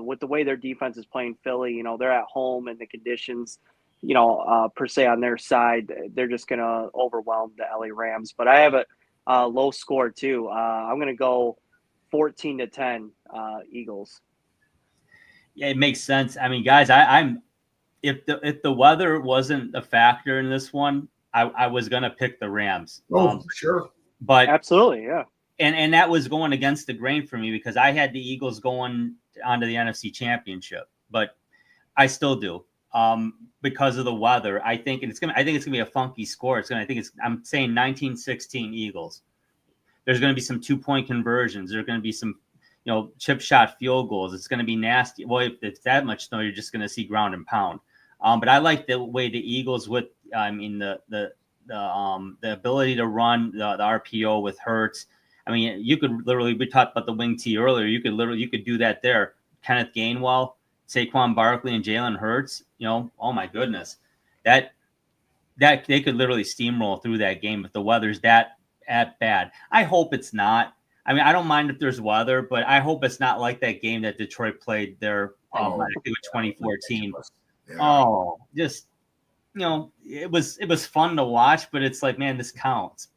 with the way their defense is playing Philly, they're at home and the conditions, per se on their side, they're just going to overwhelm the LA Rams. But I have a low score too. I'm going to go 14-10 Eagles. Yeah, it makes sense. I mean, guys, I'm if the weather wasn't a factor in this one, I was going to pick the Rams. Oh, sure. But absolutely, yeah. And that was going against the grain for me because I had the Eagles going onto the NFC Championship, but I still do. Because of the weather, I think it's gonna be a funky score. I'm saying 19-16 Eagles. There's gonna be some 2-point conversions. There's gonna be some, chip shot field goals. It's gonna be nasty. Well, if it's that much snow, you're just gonna see ground and pound. But I like the way the Eagles the ability to run the RPO with Hurts. I mean, you could literally, we talked about the wing tee earlier. You could do that there. Kenneth Gainwell, Saquon Barkley, and Jalen Hurts, oh my goodness, that they could literally steamroll through that game if the weather's that bad. I hope it's not. I mean, I don't mind if there's weather, but I hope it's not like that game that Detroit played there. I think it was 2014. Yeah. Oh, just it was fun to watch, but it's like, man, this counts.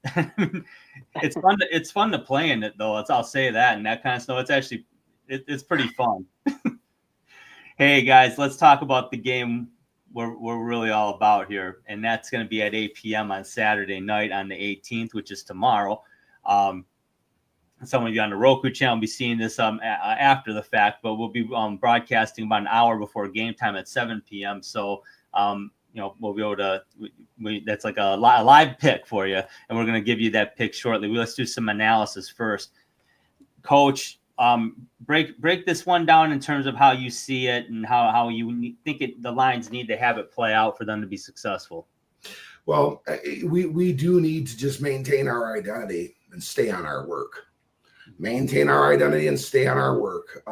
It's fun to play in it though. I'll say that, and that kind of stuff. It's actually it's pretty fun. Hey guys, let's talk about the game we're really all about here, and that's going to be at 8 p.m. on Saturday night on the 18th, which is tomorrow. Some of you on the Roku channel will be seeing this after the fact, but we'll be broadcasting about an hour before game time at 7 p.m. So we'll be able to. That's like a live pick for you, and we're going to give you that pick shortly. Let's do some analysis first, Coach. Break this one down in terms of how you see it and how you think the Lions need to have it play out for them to be successful. Well, we do need to just maintain our identity and stay on our work. Maintain our identity and stay on our work.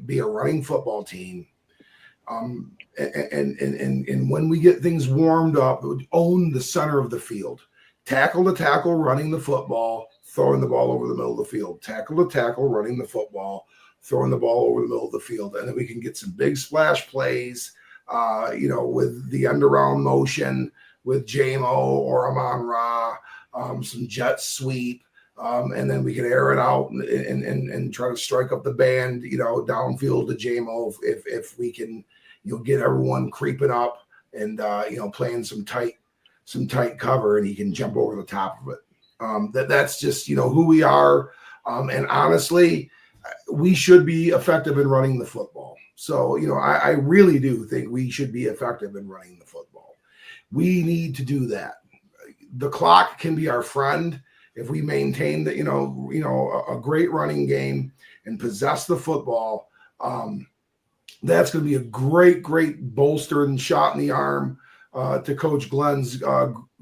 Be a running football team. And when we get things warmed up, own the center of the field. Tackle to tackle, running the football, throwing the ball over the middle of the field. Tackle to tackle, running the football, throwing the ball over the middle of the field. And then we can get some big splash plays, with the end-around motion, with JMO or Amon-Ra, some jet sweep. And then we can air it out and try to strike up the band, downfield to JMO if we can, get everyone creeping up and playing some tight cover, and he can jump over the top of it. That's just who we are, and honestly, we should be effective in running the football. So I really do think we should be effective in running the football. We need to do that. The clock can be our friend. If we maintain that, a great running game and possess the football, that's going to be a great bolster and shot in the arm to Coach Glenn's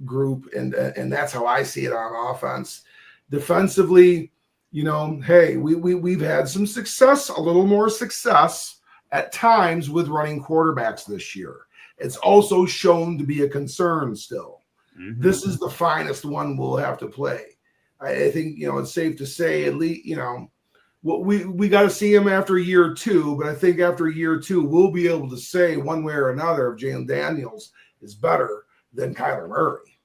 group, and that's how I see it on offense. Defensively, hey, we've had some success, a little more success at times with running quarterbacks this year. It's also shown to be a concern still. Mm-hmm. This is the finest one we'll have to play. I think, it's safe to say at least, we got to see him after year 2, but I think after year 2, we'll be able to say one way or another if Jayden Daniels is better than Kyler Murray.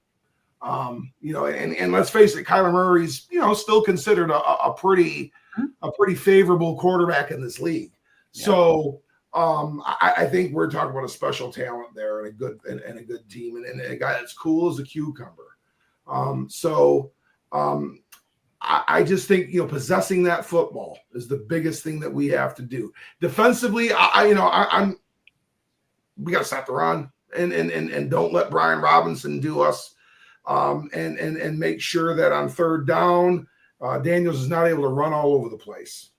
And let's face it, Kyler Murray's, still considered a pretty favorable quarterback in this league. Yeah. So I think we're talking about a special talent there and a good team and a guy that's cool as a cucumber. I just think, possessing that football is the biggest thing that we have to do. Defensively, we got to stop the run and don't let Brian Robinson do us. And make sure that on third down, Daniels is not able to run all over the place.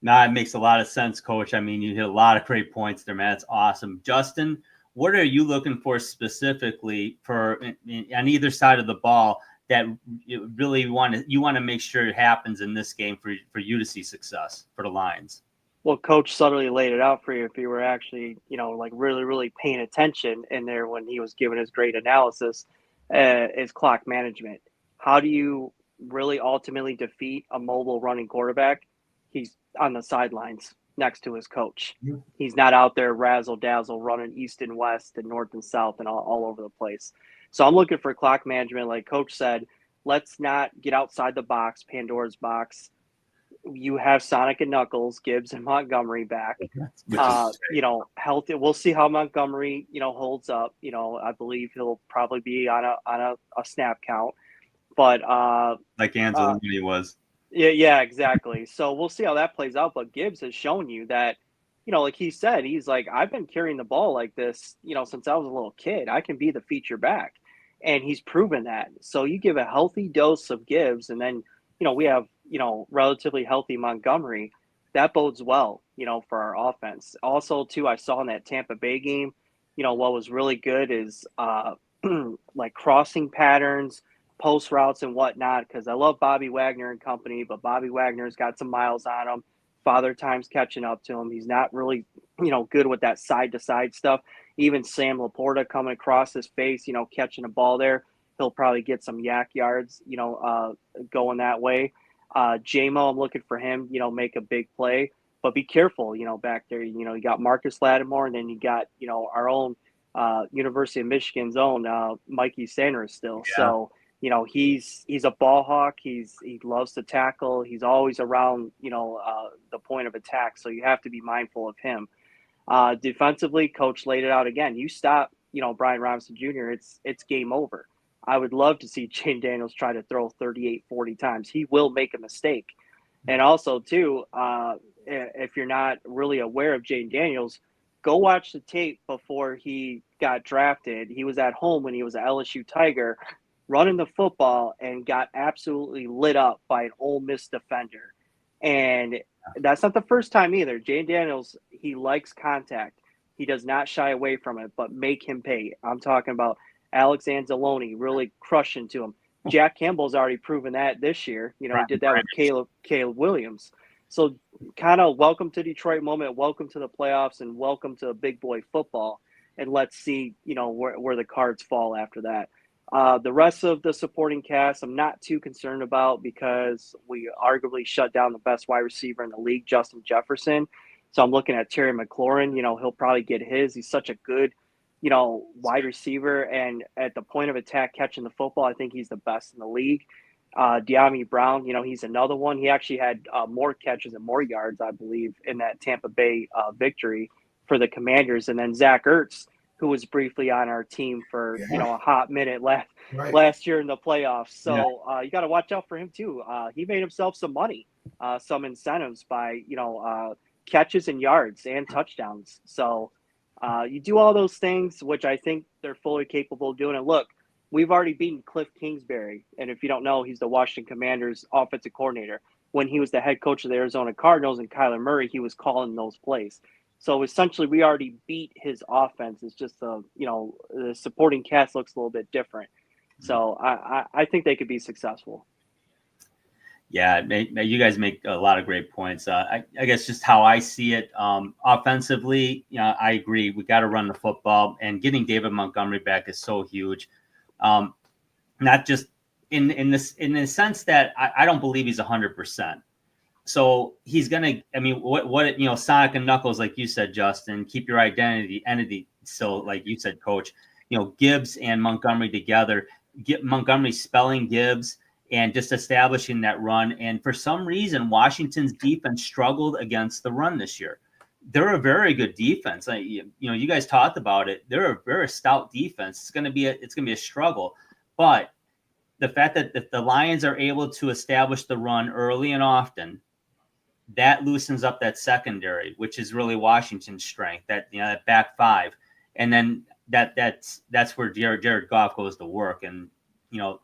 No, it makes a lot of sense, Coach. I mean, you hit a lot of great points there, man. It's awesome. Justin, what are you looking for specifically on either side of the ball that you really want to make sure it happens in this game for you to see success for the Lions? Well, Coach subtly laid it out for you if you were actually, really, really paying attention in there when he was giving his great analysis, is clock management. How do you really ultimately defeat a mobile running quarterback? He's on the sidelines next to his coach. Mm-hmm. He's not out there razzle-dazzle running east and west and north and south and all over the place. So I'm looking for clock management. Like Coach said, let's not get outside the box, Pandora's box. You have Sonic and Knuckles, Gibbs and Montgomery back. Healthy. We'll see how Montgomery, holds up. I believe he'll probably be on a snap count, but like Anzalone was. Yeah, exactly. So we'll see how that plays out. But Gibbs has shown you that, like he said, he's like, I've been carrying the ball like this, since I was a little kid. I can be the feature back, and he's proven that. So you give a healthy dose of Gibbs, and then we have relatively healthy Montgomery. That bodes well, for our offense. Also, too, I saw in that Tampa Bay game, what was really good is like crossing patterns, post routes and whatnot, because I love Bobby Wagner and company, but Bobby Wagner's got some miles on him. Father Time's catching up to him. He's not really, good with that side-to-side stuff. Even Sam Laporta coming across his face, catching a ball there, he'll probably get some yak yards, going that way. JMO, I'm looking for him, make a big play, but be careful, back there. You got Marcus Lattimore, and then you got, our own University of Michigan's own Mikey Sanders still. Yeah. So, he's a ball hawk. He loves to tackle. He's always around, the point of attack. So you have to be mindful of him. Defensively, coach laid it out again. You stop, Brian Robinson Jr., it's game over. I would love to see Jayden Daniels try to throw 38, 40 times. He will make a mistake. And also, too, if you're not really aware of Jayden Daniels, go watch the tape before he got drafted. He was at home when he was an LSU Tiger, running the football, and got absolutely lit up by an Ole Miss defender. And that's not the first time either. Jayden Daniels, he likes contact. He does not shy away from it, but make him pay. I'm talking about Alex Anzalone really crushing to him. Jack Campbell's already proven that this year. He did that with Caleb Williams. So kind of welcome to Detroit moment, welcome to the playoffs, and welcome to big boy football. And let's see, where the cards fall after that. The rest of the supporting cast, I'm not too concerned about because we arguably shut down the best wide receiver in the league, Justin Jefferson. So I'm looking at Terry McLaurin. He'll probably get his. He's such a good, wide receiver. And at the point of attack, catching the football, I think he's the best in the league. De'Ami Brown, he's another one. He actually had more catches and more yards, I believe, in that Tampa Bay victory for the Commanders. And then Zach Ertz, who was briefly on our team for, a hot minute last year in the playoffs. So you got to watch out for him too. He made himself some money, some incentives by, catches and yards and touchdowns. So you do all those things, which I think they're fully capable of doing. And look, we've already beaten Cliff Kingsbury. And if you don't know, he's the Washington Commanders offensive coordinator. When he was the head coach of the Arizona Cardinals and Kyler Murray, he was calling those plays. So essentially, we already beat his offense. It's just, the supporting cast looks a little bit different. So I think they could be successful. Yeah, you guys make a lot of great points. I guess just how I see it offensively, I agree. We got to run the football, and getting David Montgomery back is so huge. Not just in the sense that I don't believe he's 100%. So he's gonna. I mean, what Sonic and Knuckles, like you said, Justin, keep your entity still, like you said, Coach. Gibbs and Montgomery together. Get Montgomery spelling Gibbs and just establishing that run. And for some reason, Washington's defense struggled against the run this year. They're a very good defense. You guys talked about it. They're a very stout defense. It's gonna be a struggle, but the fact that if the Lions are able to establish the run early and often, that loosens up that secondary, which is really Washington's strength. That that back five, and then that's where Jared Goff goes to work, and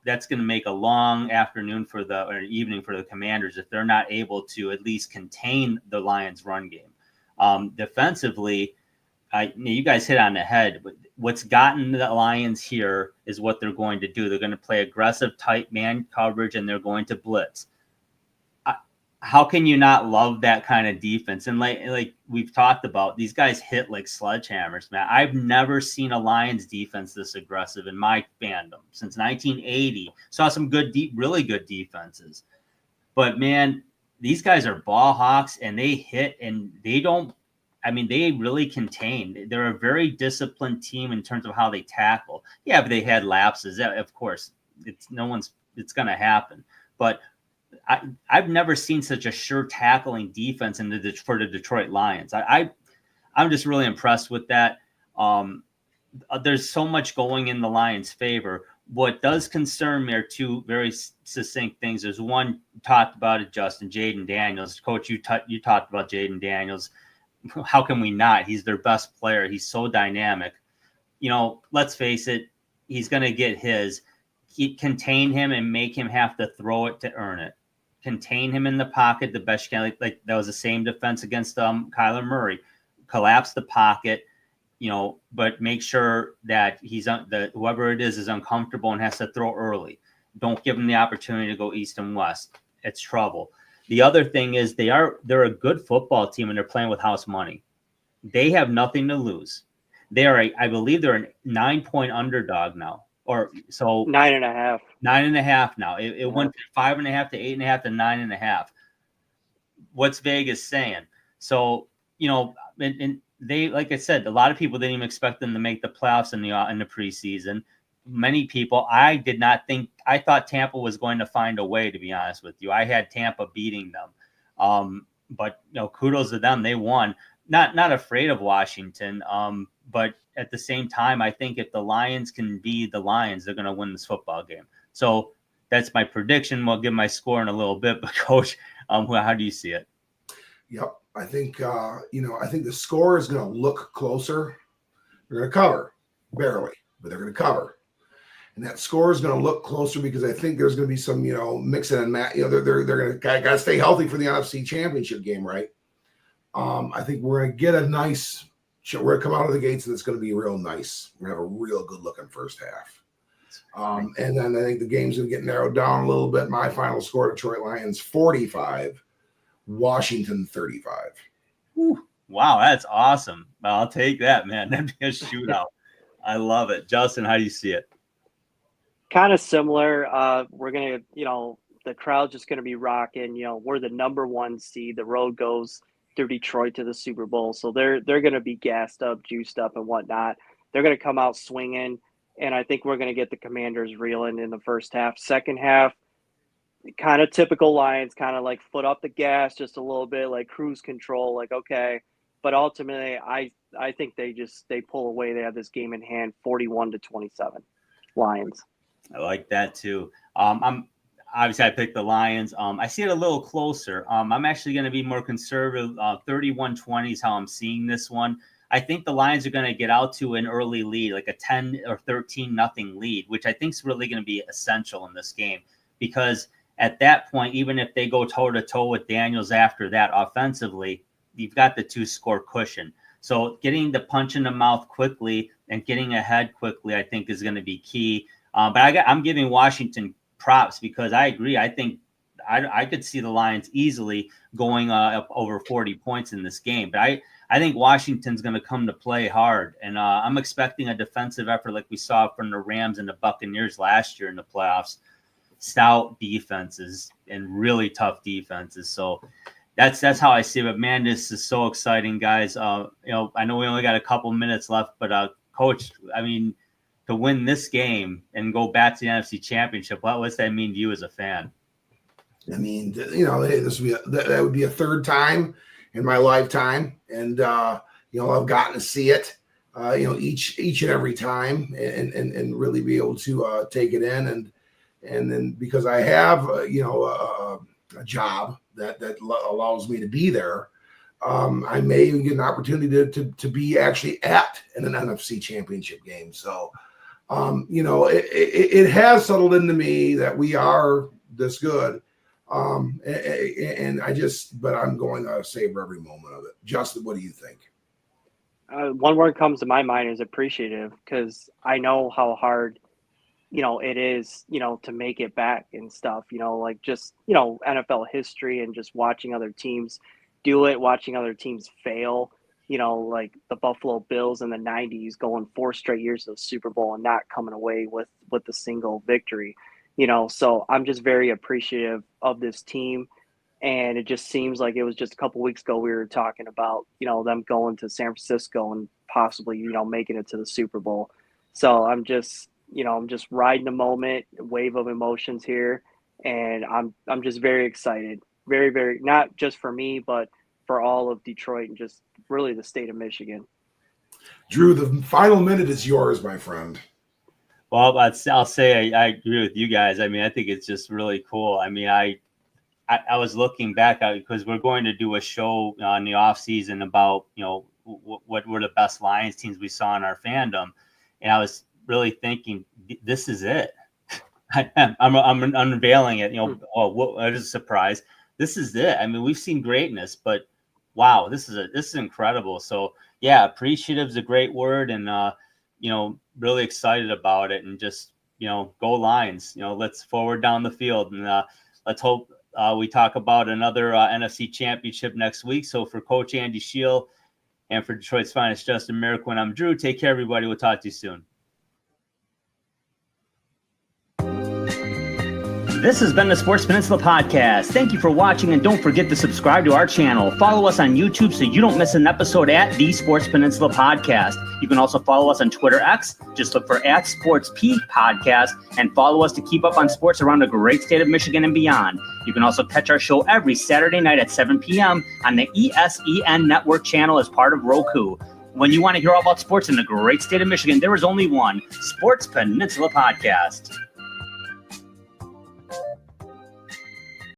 that's going to make a long afternoon or evening for the Commanders if they're not able to at least contain the Lions' run game. Defensively, you guys hit on the head. What's gotten the Lions here is what they're going to do. They're going to play aggressive, tight man coverage, and they're going to blitz. How can you not love that kind of defense? And like we've talked about, these guys hit like sledgehammers, man. I've never seen a Lions defense this aggressive in my fandom since 1980. Saw some really good defenses. But, man, these guys are ball hawks, and they hit, and they really contain. They're a very disciplined team in terms of how they tackle. Yeah, but they had lapses. Of course, it's going to happen. But I've never seen such a sure tackling defense for the Detroit Lions. I'm just really impressed with that. There's so much going in the Lions' favor. What does concern me are two very succinct things. There's one, talked about it, Justin, Jayden Daniels. Coach, you talked about Jayden Daniels. How can we not? He's their best player. He's so dynamic. Let's face it, he's going to get his. Contain him and make him have to throw it to earn it. Contain him in the pocket the best you can. Like that was the same defense against Kyler Murray. Collapse the pocket, but make sure that whoever it is uncomfortable and has to throw early. Don't give him the opportunity to go east and west. It's trouble. The other thing is they're a good football team, and they're playing with house money. They have nothing to lose. I believe they're a 9-point underdog now. or so 9.5. 9.5 now. It went from 5.5 to 8.5 to 9.5. What's Vegas saying? So, and they, like I said, a lot of people didn't even expect them to make the playoffs in the preseason. Many people, I thought Tampa was going to find a way, to be honest with you. I had Tampa beating them. But kudos to them. They won. Not afraid of Washington. But at the same time, I think if the Lions can be the Lions, they're going to win this football game. So that's my prediction. We'll give my score in a little bit, but Coach, how do you see it? Yep. I think, I think the score is going to look closer. They're going to cover, barely, but they're going to cover. And that score is going to look closer because I think there's going to be some, mixing and match. They're going to stay healthy for the NFC Championship game, right? I think we're going to get a nice. We're going to come out of the gates and it's going to be real nice. We're going to have a real good looking first half. And then I think the game's going to get narrowed down a little bit. My final score: Detroit Lions 45, Washington 35. Whew. Wow, that's awesome. Well, I'll take that, man. That'd be a shootout. I love it. Justin, how do you see it? Kind of similar. We're going to, the crowd's just going to be rocking. We're the number 1 seed. The road goes through Detroit to the Super Bowl. So they're going to be gassed up, juiced up, and whatnot. They're going to come out swinging. And I think we're going to get the Commanders reeling in the first half. Second half, kind of typical Lions, kind of like foot off the gas just a little bit, like cruise control, like, okay. But ultimately, I think they pull away. They have this game in hand, 41-27, Lions. I like that too. I'm obviously I picked the Lions. I see it a little closer. I'm actually going to be more conservative. 31-20 is how I'm seeing this one. I think the Lions are going to get out to an early lead, like a 10 or 13-0 lead, which I think is really going to be essential in this game because at that point, even if they go toe-to-toe with Daniels after that offensively, you've got the 2-score cushion. So getting the punch in the mouth quickly and getting ahead quickly, I think, is going to be key. But I'm giving Washington props because I agree. I think I could see the Lions easily going up over 40 points in this game. But I think Washington's going to come to play hard. And I'm expecting a defensive effort like we saw from the Rams and the Buccaneers last year in the playoffs. Stout defenses and really tough defenses. So that's how I see it. But man, this is so exciting, guys. I know we only got a couple minutes left, but Coach, I mean, to win this game and go back to the NFC Championship, what does that mean to you as a fan? I mean, this would be that would be a third time in my lifetime, and I've gotten to see it, each and every time, and really be able to take it in, and then because I have a job that allows me to be there, I may even get an opportunity to be actually at an NFC Championship game. So. It has settled into me that we are this good. And but I'm going to savor every moment of it. Justin, what do you think? One word comes to my mind is appreciative because I know how hard, it is, to make it back and stuff, like just, NFL history and just watching other teams do it, watching other teams fail. Like the Buffalo Bills in the 90s going 4 straight years to the Super Bowl and not coming away with the single victory, so I'm just very appreciative of this team. And it just seems like it was just a couple weeks ago we were talking about, them going to San Francisco and possibly, making it to the Super Bowl. So I'm just riding the moment, wave of emotions here. And I'm just very excited, very, very, not just for me, but for all of Detroit and just really the state of Michigan. Drew, the final minute is yours, my friend. Well, I'll say I agree with you guys. I mean, I think it's just really cool. I mean, I was looking back because we're going to do a show in the off season about, what were the best Lions teams we saw in our fandom. And I was really thinking, this is it. I'm unveiling it, it is a surprise. This is it. I mean, we've seen greatness, but wow, this is incredible. So yeah, appreciative is a great word, and really excited about it, and just go Lions. Let's forward down the field, and let's hope we talk about another NFC Championship next week. So for Coach Andy Scheel and for Detroit's finest Justin Merrick, I'm Drew. Take care, everybody. We'll talk to you soon. This has been the Sports Peninsula Podcast. Thank you for watching, and don't forget to subscribe to our channel. Follow us on YouTube so you don't miss an episode at the Sports Peninsula Podcast. You can also follow us on Twitter X. Just look for @SportsP Podcast, and follow us to keep up on sports around the great state of Michigan and beyond. You can also catch our show every Saturday night at 7 p.m. on the ESEN Network channel as part of Roku. When you want to hear all about sports in the great state of Michigan, there is only one Sports Peninsula Podcast.